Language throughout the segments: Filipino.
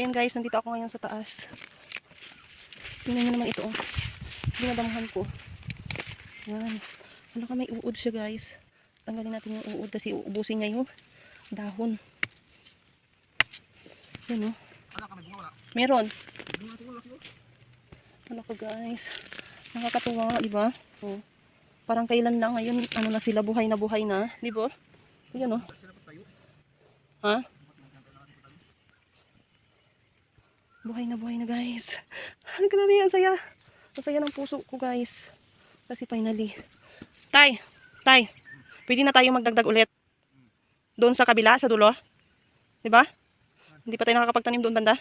ayan guys, nandito ako ngayon sa taas. Tingnan nyo naman ito. Dinadamuhan ko. Yan. Ano ka, may uod siya guys. Tanggalin natin yung uod kasi uubusin niya yung dahon. Yan o. Meron. Ano ka guys. Nakakatuwa, diba? Oh. Parang kailan lang ngayon, ano na sila, buhay na, diba? Yan o. Ha? Buhay na guys. Grabe, ang saya. Ang saya ng puso ko guys. Kasi finally. Tay, pwede na tayo magdagdag ulit. Doon sa kabila, sa dulo. Diba? Hindi pa tayo nakakapagtanim doon banda.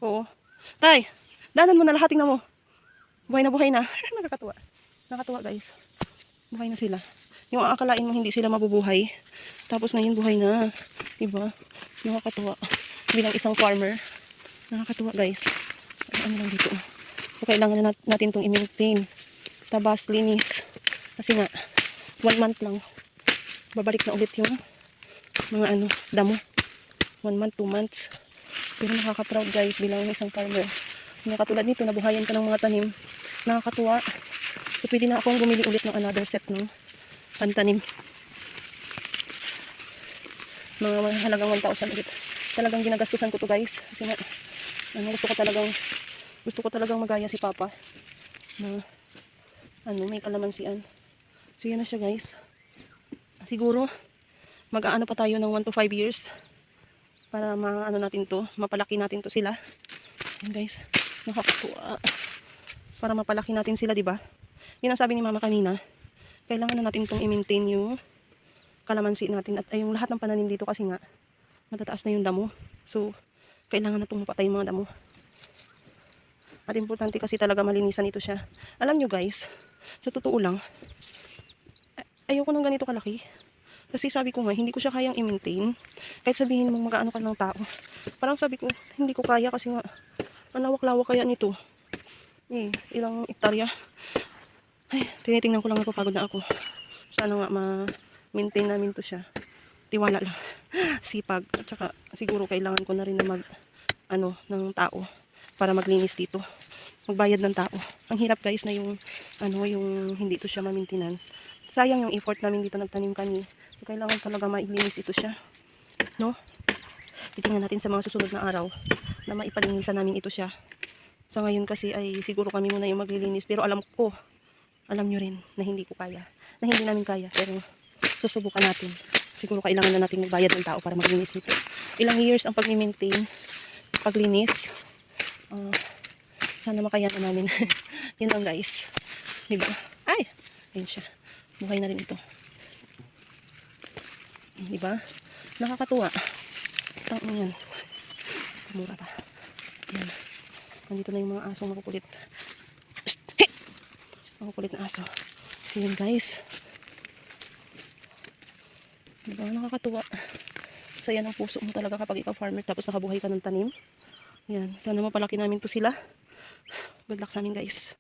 Oo. Tay, danan mo na lahat, tingnan mo. Buhay na. Nakakatuwa. Nakakatuwa guys. Buhay na sila. Yung aakalain mo hindi sila mabubuhay. Tapos ngayon buhay na. Diba? Nakakatuwa. Bilang isang farmer. Nakakatuwa guys. Ano lang dito. So, kailangan natin itong i-maintain. Tabas, linis. Kasi nga, 1 month lang. Babalik na ulit yung mga damo. 1 month, 2 months. Pero nakaka-proud guys bilang isang farmer. Katulad nito, nabuhayan ka ng mga tanim. Nakakatuwa. So, pwede na akong bumili ulit ng another set ng pantanim. Mga halagang 1,000 ulit. Talagang ginagastusan ko to guys. Kasi nga, gusto ko talagang magaya si Papa. Na, may kalamansian. So, yan na siya guys. Siguro, mag-aano pa tayo ng 1 to 5 years. Para natin to, mapalaki natin to sila. Yan guys, nakakatuwa. Para mapalaki natin sila, diba? Yun ang sabi ni Mama kanina. Kailangan na natin itong i-maintain yung kalamansi natin. At yung lahat ng pananim dito kasi nga, matataas na yung damo. So, kailangan na itong mapatay yung mga damo. At importante kasi talaga malinisan ito siya. Alam nyo guys, sa totoo lang, ayoko ng ganito kalaki. Kasi sabi ko nga, hindi ko siya kayang i-maintain. Kahit sabihin mong mag-aano ka ng tao. Parang sabi ko, hindi ko kaya kasi nga, ang lawak-lawak kaya nito. Ilang hektarya. Ay, tinitingnan ko lang, napapagod na ako. Sana nga ma-maintain namin to siya. Tiwala lang. Sipag. At saka, siguro kailangan ko na rin na ng tao para maglinis dito. Magbayad ng tao. Ang hirap guys na yung hindi to siya ma-maintinan. Sayang yung effort namin dito nagtanim kami. So, kailangan talaga mailinis ito siya. No? Titingnan natin sa mga susunod na araw na maipalinisan namin ito siya. Sa ngayon kasi ay siguro kami muna yung maglilinis. Pero alam nyo rin na hindi ko kaya. Na hindi namin kaya. Pero susubukan natin. Siguro kailangan na natin magbayad ng tao para maglinis nito. Ilang years ang pag-maintain, paglinis. Sana makayanan namin. Yun lang guys. Diba? Ay! Ayun siya. Buhay na rin ito. Diba? Nakakatuwa. Yan. Mura pa. Yan. Nandito na yung mga asong makukulit. Makukulit na aso. So yan guys. Diba? Nakakatuwa. Saya ng puso mo talaga kapag ikaw farmer tapos nakabuhay ka ng tanim. Yan. Sana mapalaki namin to sila. Good luck sa amin guys.